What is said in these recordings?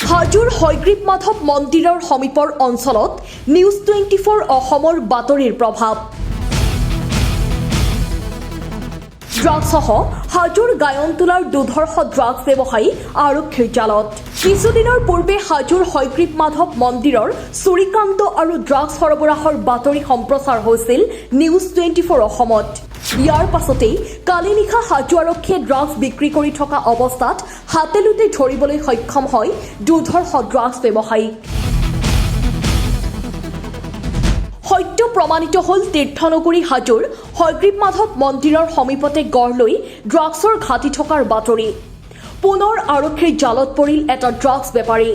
হাজোৰ হয়গ্ৰীব মাধৱ মন্দিৰৰ সমীপৰ অঞ্চলত নিউজ 24 অসমৰ বাতৰিৰ প্ৰভাৱ। ড্ৰাগছসহ হাজোৰ গায়নতোলাৰ দুৰ্ধৰ্ষ ড্ৰাগছ ব্যৱসায়ী আৰক্ষীৰ জালত। কিছুদিনৰ পূৰ্বে হাজোৰ হয়গ্ৰীব মাধৱ মন্দিৰৰ চুৰিকাণ্ড আৰু ড্ৰাগছ সৰবৰাহৰ বাতৰি সম্প্ৰচাৰ হৈছিল নিউজ 24 অসমত। ইয়াৰ পাছতেই কালি নিশা হাজো আৰক্ষীয়ে ড্ৰাগছ বিক্ৰী কৰি থকা অৱস্থাত হাতেলোতে ধৰিবলৈ সক্ষম হয় দুৰ্ধৰ্ষ ড্ৰাগছ ব্যৱসায়ীক। সত্য প্ৰমাণিত হ'ল তীৰ্থনগৰী হাজোৰ হয়গ্ৰীব মাধৱ মন্দিৰৰ সমীপতে গঢ় লৈ ড্ৰাগছৰ ঘাটি থকাৰ বাতৰি। পুনৰ আৰক্ষীৰ জালত পৰিল এটা ড্ৰাগছ বেপাৰী।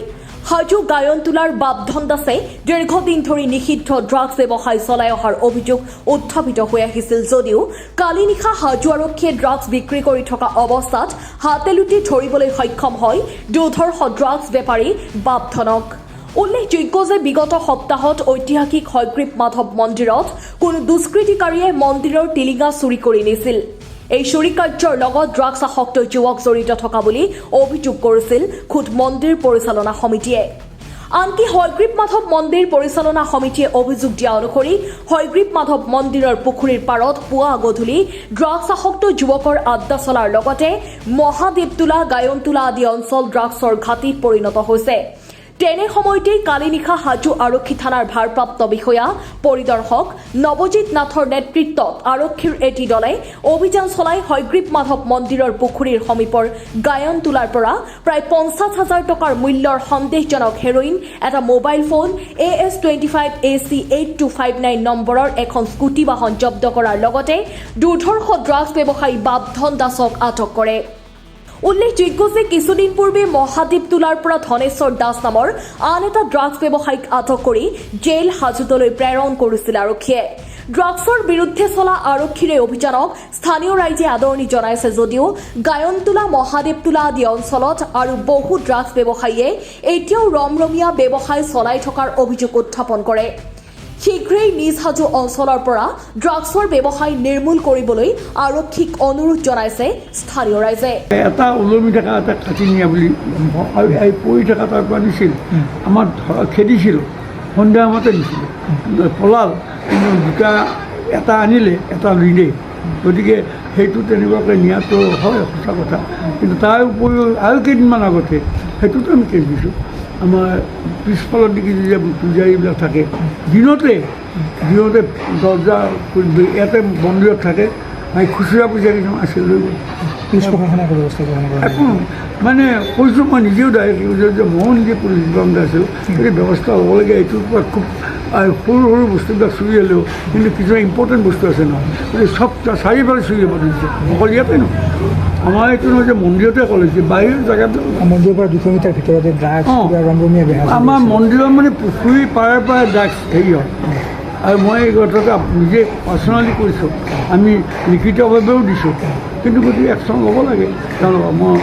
হাজো গায়নতোলাৰ বাপধন দাসে দীৰ্ঘদিন ধৰি নিষিদ্ধ ড্ৰাগছ ব্যৱসায় চলাই অহাৰ অভিযোগ উত্থাপিত হৈ আহিছিল যদিও কালি নিশা হাজো আৰক্ষীয়ে ড্ৰাগছ বিক্ৰী কৰি থকা অৱস্থাত হাতেলোতে ধৰিবলৈ সক্ষম হয় দুৰ্ধৰ্ষ ড্ৰাগছ বেপাৰী বাপধনক। উল্লেখযোগ্য যে বিগত সপ্তাহত ঐতিহাসিক হয়গ্ৰীব মাধৱ মন্দিৰত কোনো দুষ্কৃতিকাৰীয়ে মন্দিৰৰ টিলিঙা চুৰি কৰি নিছিল। এই চুৰি কাৰ্যৰ লগত ড্ৰাগছ আসক্ত যুৱক জড়িত থকা বুলি অভিযোগ কৰিছিল খুদ মন্দিৰ পৰিচালনা সমিতিয়ে। আনকি হয়গ্ৰীব মাধৱ মন্দিৰ পৰিচালনা সমিতিয়ে অভিযোগ দিয়া অনুসৰি হয়গ্ৰীব মাধৱ মন্দিৰৰ পুখুৰীৰ পাৰত পুৱা গধূলি ড্ৰাগছ আসক্ত যুৱকৰ আড্ডা চলাৰ লগতে মহাদেৱতোলা গায়নতোলা আদি অঞ্চল ড্ৰাগছৰ ঘাটিত পৰিণত হৈছে। তেনে সময়তেই কালি নিশা হাজো আৰক্ষী থানাৰ ভাৰপ্ৰাপ্ত বিষয়া পৰিদৰ্শক নৱজিৎ নাথৰ নেতৃত্বত আৰক্ষীৰ এটি দলে অভিযান চলাই হয়গ্ৰীব মাধৱ মন্দিৰৰ পুখুৰীৰ সমীপৰ গায়নতোলাৰ পৰা প্ৰায় 50,000 টকাৰ মূল্যৰ সন্দেহজনক হেৰইন, এটা মোবাইল ফোন, AS25 AC 8259 নম্বৰৰ এখন স্কুটি বাহন জব্দ কৰাৰ লগতে দুৰ্ধৰ্ষ ড্ৰাগছ ব্যৱসায়ী বাপধন দাসক আটক কৰে। উল্লেখযোগ্য যে কিছুদিন পূৰ্বে মহাদেৱতোলাৰ পৰা ধনেশ্বৰ দাস নামৰ আন এটা ড্ৰাগছ ব্যৱসায়ীক আটক কৰি জেইল হাজোতলৈ প্ৰেৰণ কৰিছিল আৰক্ষীয়ে। ড্ৰাগছৰ বিৰুদ্ধে চলা আৰক্ষীৰ এই অভিযানক স্থানীয় ৰাইজে আদৰণি জনাইছে যদিও গায়নতোলা মহাদেৱতোলা আদি অঞ্চলত আৰু বহু ড্ৰাগছ ব্যৱসায়ীয়ে এতিয়াও ৰমৰমীয়া ব্যৱসায় চলাই থকাৰ অভিযোগ উত্থাপন কৰে। শীঘ্ৰেই নিজ হাজো অঞ্চলৰ পৰা ড্ৰাগছৰ ব্যৱসায় নিৰ্মূল কৰিবলৈ আৰক্ষীক অনুৰোধ জনাইছে স্থানীয় ৰাইজে। এটা ওলমি থকা এটা কাটি নিয়া বুলি আৰু এই পৰি থকা তাৰ পৰা নিছিল, আমাৰ খেদিছিলোঁ, সন্ধিয়া মতে নিছিলোঁ, পলাল, কিন্তু দুটা এটা আনিলে এটা নিলে, গতিকে সেইটো তেনেকুৱাকৈ নিয়াটো হয় সঁচা কথা। কিন্তু তাৰ উপৰিও আৰু কেইদিনমান আগতে সেইটোতো আমি কেছ দিছোঁ। আমাৰ পিছফালৰ দিকে যে পূজাৰীবিলাক থাকে, দিনতে দৰ্জা ইয়াতে মন্দিৰত থাকে, খুচুৰা পূজাৰী আছিল লৈ গ'ল। একো মানে কৈছোঁ, মই নিজেও ডাইৰেক্ট যে ময়ো নিজে পুলিচ বিভাগত আছিলোঁ, গতিকে ব্যৱস্থা হ'ব লাগে। এইটোৰ পৰা খুব সৰু সৰু বস্তুবিলাক চুৰি হ'লেও কিন্তু কিছুমান ইম্পৰ্টেণ্ট বস্তু আছে নহয়, গতিকে চব চাৰিওফালে চুৰি হ'ব ধৰিছে, অকল ইয়াতে নহয়। আমাৰ এইটো নহয় যে মন্দিৰতে কৰিছে, বাহিৰৰ জেগাবিলাক মন্দিৰৰ পৰা 200 মিটাৰ ভিতৰতে ড্ৰাগছ ৰমৰমীয়া বেহা। আমাৰ মন্দিৰৰ মানে পুখুৰী পাৰে পাৰে ড্ৰাগছ হেৰি হয়। আৰু মই এই কথাটো নিজে পাৰ্চনেলি কৰিছোঁ, আমি লিখিতভাৱেও দিছোঁ, কিন্তু গতিকে একশ্যন ল'ব লাগে তেওঁলোকক। মই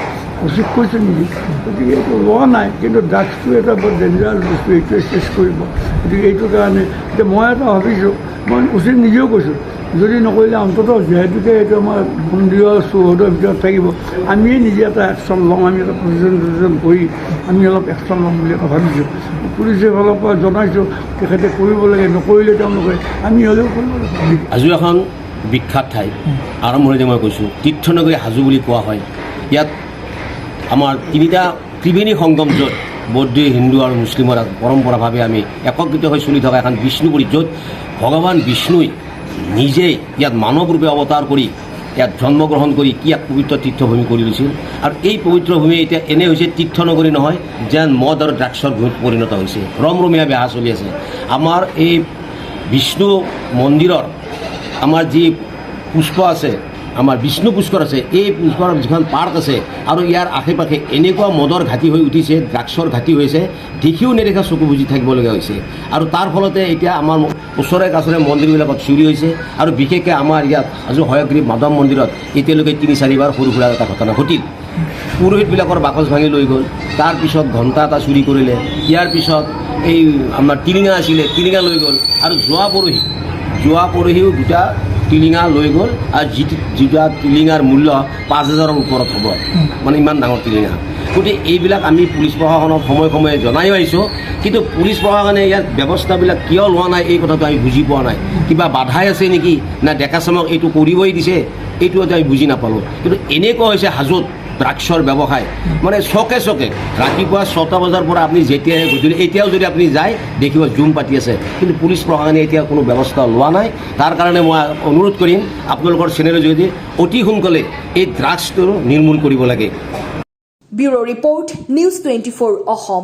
উচিত কৈছোঁ নেকি, গতিকে এইটো লোৱা নাই। কিন্তু ড্ৰাগছটো এটা বৰ ডেঞ্জাৰাছ বস্তু, এইটোৱে চেছ কৰিব। গতিকে এইটো কাৰণে এতিয়া মই এটা ভাবিছোঁ, মই উচিত নিজেও কৈছোঁ, যদি নকৰিলে অন্ততঃ যিহেতুকে এইটো আমাৰ মন্দিৰৰ চৌহদৰ ভিতৰত থাকিব, আমিয়ে নিজে এটা একশ্যন ল'ম। আমি এটা প্ৰশাসন কৰি আমি অলপ একশ্যন ল'ম বুলি এটা ভাবিছোঁ। পুলিচৰ ফালৰ পৰা জনাইছোঁ তেখেতে কৰিব লাগে, নকৰিলে তেওঁলোকে আমি হ'লেও কৰিব লাগে। হাজো এখন বিখ্যাত ঠাই, আৰম্ভণিতে মই কৈছোঁ তীৰ্থনগৰী হাজো বুলি কোৱা হয়। ইয়াত আমাৰ তিনিটা ত্ৰিবেণী সংগম, য'ত বৌদ্ধ, হিন্দু আৰু মুছলিমৰ পৰম্পৰাভাৱে আমি একত্ৰিত হৈ চলি থকা এখন বিষ্ণুপুৰী, য'ত ভগৱান বিষ্ণুই নিজেই ইয়াত মানৱ ৰূপে অৱতাৰ কৰি ইয়াত জন্মগ্ৰহণ কৰি কি এক পবিত্ৰ তীৰ্থভূমি কৰি লৈছিল। আৰু এই পবিত্ৰ ভূমি এতিয়া এনে হৈছে তীৰ্থনগৰী নহয়, যেন মদ আৰু ড্ৰাগছৰ ভূমিত পৰিণত হৈছে। ৰমৰমীয়া বেহা চলি আছে। আমাৰ এই বিষ্ণু মন্দিৰৰ আমাৰ যি পুষ্প আছে, আমাৰ বিষ্ণু পুষ্কৰ আছে, এই পুষ্কৰ যিখন পাৰ্ক আছে আৰু ইয়াৰ আশে পাশে এনেকুৱা মদৰ ঘাটি হৈ উঠিছে, ড্ৰাগছৰ ঘাটি হৈছে, দেখিও নেদেখা চকু বুজি থাকিবলগীয়া হৈছে। আৰু তাৰ ফলতে এতিয়া আমাৰ ওচৰে কাষৰে মন্দিৰবিলাকত চুৰি হৈছে। আৰু বিশেষকৈ আমাৰ ইয়াত হাজো হয়গ্ৰীব মাধৱ মন্দিৰত এতিয়ালৈকে 3-4বাৰ সৰু সুৰা এটা ঘটনা ঘটিল। পুৰোহিতবিলাকৰ বাকচ ভাঙি লৈ গ'ল, তাৰপিছত ঘণ্টা এটা চুৰি কৰিলে, ইয়াৰ পিছত এই আমাৰ টিলিঙা আছিলে, টিলিঙা লৈ গ'ল। আৰু যোৱা পৰহিও দুটা টিলিঙা লৈ গ'ল আৰু যিটো টিলিঙাৰ মূল্য 5,000ৰ ওপৰত হ'ব, মানে ইমান ডাঙৰ টিলিঙা। গতিকে এইবিলাক আমি পুলিচ প্ৰশাসনক সময়ে সময়ে জনাইও আহিছোঁ, কিন্তু পুলিচ প্ৰশাসনে ইয়াত ব্যৱস্থাবিলাক কিয় লোৱা নাই এই কথাটো আমি বুজি পোৱা নাই। কিবা বাধাই আছে নেকি, না ডেকা চামক এইটো কৰিবই দিছে, এইটো আমি বুজি নাপালোঁ। কিন্তু এনেকুৱা হৈছে হাজোত ড্ৰাগছৰ ব্যৱসায়, মানে চকে চকে ৰাতিপুৱা 6টা বজাৰ পৰা আপুনি যেতিয়াই গধূলি এতিয়াও যদি আপুনি যায় দেখিব জুম পাতি আছে, কিন্তু পুলিচ প্ৰশাসনে এতিয়া কোনো ব্যৱস্থা লোৱা নাই। তাৰ কাৰণে মই অনুৰোধ কৰিম আপোনালোকৰ চেনেলৰ যোগেদি অতি সোনকালে এই ড্ৰাগছটো নিৰ্মূল কৰিব লাগে। Bureau report, news 24 Assam.